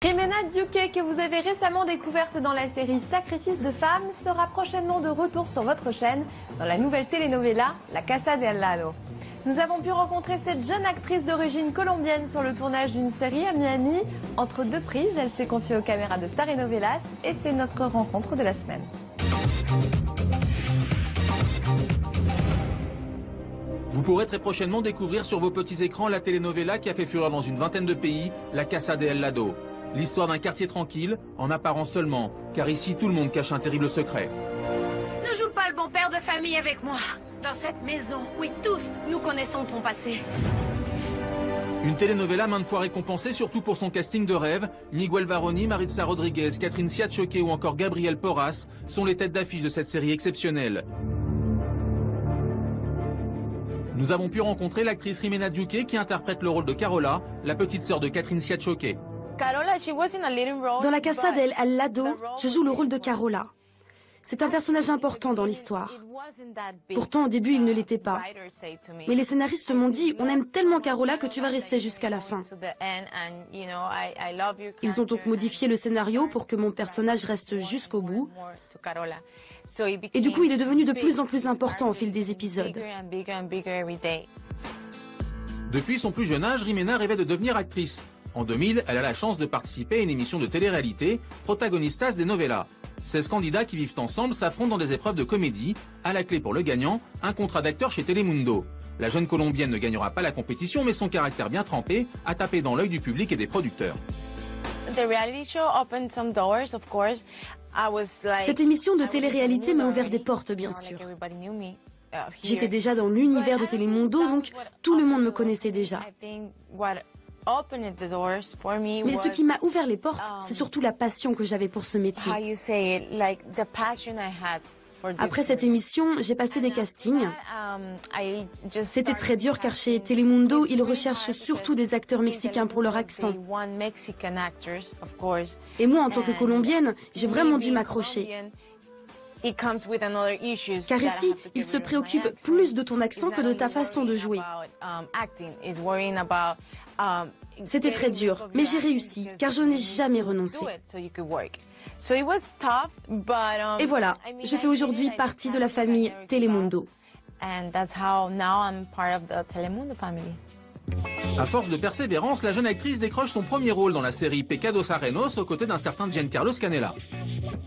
Jimena Duque, que vous avez récemment découverte dans la série Sacrifice de femmes, sera prochainement de retour sur votre chaîne dans la nouvelle telenovela La Casa de Al Lado. Nous avons pu rencontrer cette jeune actrice d'origine colombienne sur le tournage d'une série à Miami. Entre deux prises, elle s'est confiée aux caméras de Star et Novelas et c'est notre rencontre de la semaine. Vous pourrez très prochainement découvrir sur vos petits écrans la telenovela qui a fait fureur dans une vingtaine de pays, La Casa de Al Lado. L'histoire d'un quartier tranquille, en apparence seulement, car ici tout le monde cache un terrible secret. Ne joue pas le bon père de famille avec moi. Dans cette maison, oui tous, nous connaissons ton passé. Une telenovela maintes fois récompensée, surtout pour son casting de rêve. Miguel Varoni, Maritza Rodriguez, Catherine Siachoque ou encore Gabriel Porras sont les têtes d'affiche de cette série exceptionnelle. Nous avons pu rencontrer l'actrice Jimena Duque qui interprète le rôle de Carola, la petite sœur de Catherine Siachoque. Dans La Casa de Al Lado, je joue le rôle de Carola. C'est un personnage important dans l'histoire. Pourtant, au début, il ne l'était pas. Mais les scénaristes m'ont dit « On aime tellement Carola que tu vas rester jusqu'à la fin ». Ils ont donc modifié le scénario pour que mon personnage reste jusqu'au bout. Et du coup, il est devenu de plus en plus important au fil des épisodes. Depuis son plus jeune âge, Jimena rêvait de devenir actrice. En 2000, elle a la chance de participer à une émission de télé-réalité, Protagonistas de Novela. 16 candidats qui vivent ensemble s'affrontent dans des épreuves de comédie. À la clé pour le gagnant, un contrat d'acteur chez Telemundo. La jeune Colombienne ne gagnera pas la compétition, mais son caractère bien trempé a tapé dans l'œil du public et des producteurs. Cette émission de télé-réalité m'a ouvert des portes, bien sûr. J'étais déjà dans l'univers de Telemundo, donc tout le monde me connaissait déjà. Mais ce qui m'a ouvert les portes, c'est surtout la passion que j'avais pour ce métier. Après cette émission, j'ai passé des castings. C'était très dur car chez Telemundo, ils recherchent surtout des acteurs mexicains pour leur accent. Et moi, en tant que Colombienne, j'ai vraiment dû m'accrocher. Car ici, ils se préoccupent plus de ton accent que de ta façon de jouer. C'était très dur, mais j'ai réussi, car je n'ai jamais renoncé. Et voilà, je fais aujourd'hui partie de la famille Telemundo. À force de persévérance, la jeune actrice décroche son premier rôle dans la série Pecados Ajenos aux côtés d'un certain Giancarlo Canella.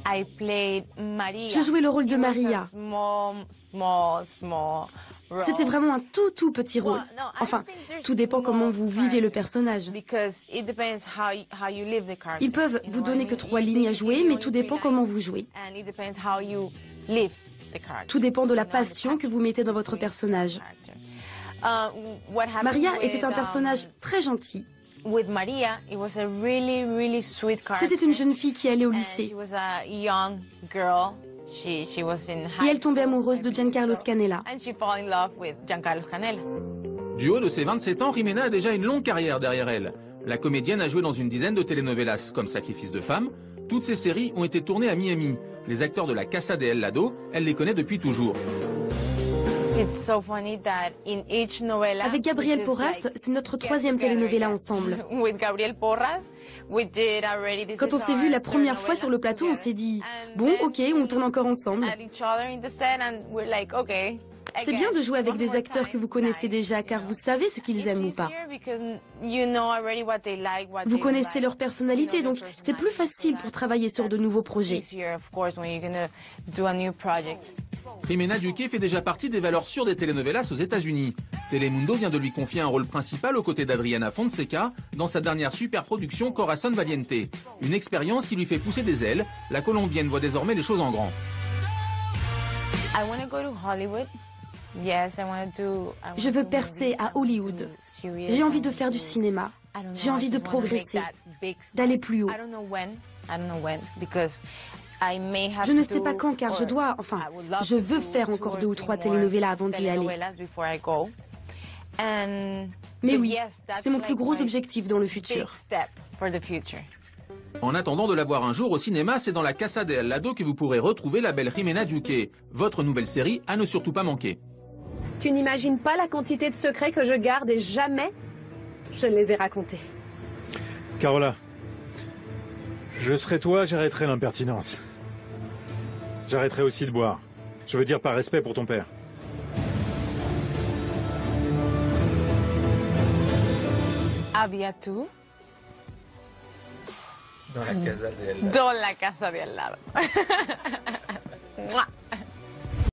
Je jouais le rôle de Maria. C'était vraiment un tout petit rôle. Enfin, tout dépend comment vous vivez le personnage. Ils peuvent vous donner que 3 lignes à jouer, mais tout dépend comment vous jouez. Tout dépend de la passion que vous mettez dans votre personnage. Maria était un personnage très gentil. C'était une jeune fille qui allait au lycée. Et elle tombait amoureuse de Giancarlo Canella. Du haut de ses 27 ans, Jimena a déjà une longue carrière derrière elle. La comédienne a joué dans une dizaine de telenovelas comme Sacrifice de femmes. Toutes ces séries ont été tournées à Miami. Les acteurs de La Casa de Al Lado, elle les connaît depuis toujours. Avec Gabriel Porras, c'est notre 3e telenovela ensemble. Quand on s'est vu la première fois sur le plateau, on s'est dit « Bon, ok, on tourne encore ensemble ». C'est bien de jouer avec des acteurs que vous connaissez déjà, car vous savez ce qu'ils aiment ou pas. Vous connaissez leur personnalité, donc c'est plus facile pour travailler sur de nouveaux projets. Jimena Duque fait déjà partie des valeurs sûres des telenovelas aux États-Unis. Telemundo vient de lui confier un rôle principal aux côtés d'Adriana Fonseca dans sa dernière superproduction Corazón Valiente. Une expérience qui lui fait pousser des ailes. La Colombienne voit désormais les choses en grand. Je veux percer à Hollywood. J'ai envie de faire du cinéma. J'ai envie de progresser, d'aller plus haut. Je ne sais pas quand, car je veux faire encore 2 ou 3 telenovelas avant d'y aller. Mais oui, c'est mon plus gros objectif dans le futur. En attendant de la voir un jour au cinéma, c'est dans La Casa de Al Lado que vous pourrez retrouver la belle Jimena Duque. Votre nouvelle série à ne surtout pas manquer. Tu n'imagines pas la quantité de secrets que je garde et jamais je ne les ai racontés. Carola, Je serais toi, j'arrêterais l'impertinence. J'arrêterais aussi de boire. Je veux dire par respect pour ton père. Había tú Dans la casa de dans la casa de al lado. Mua.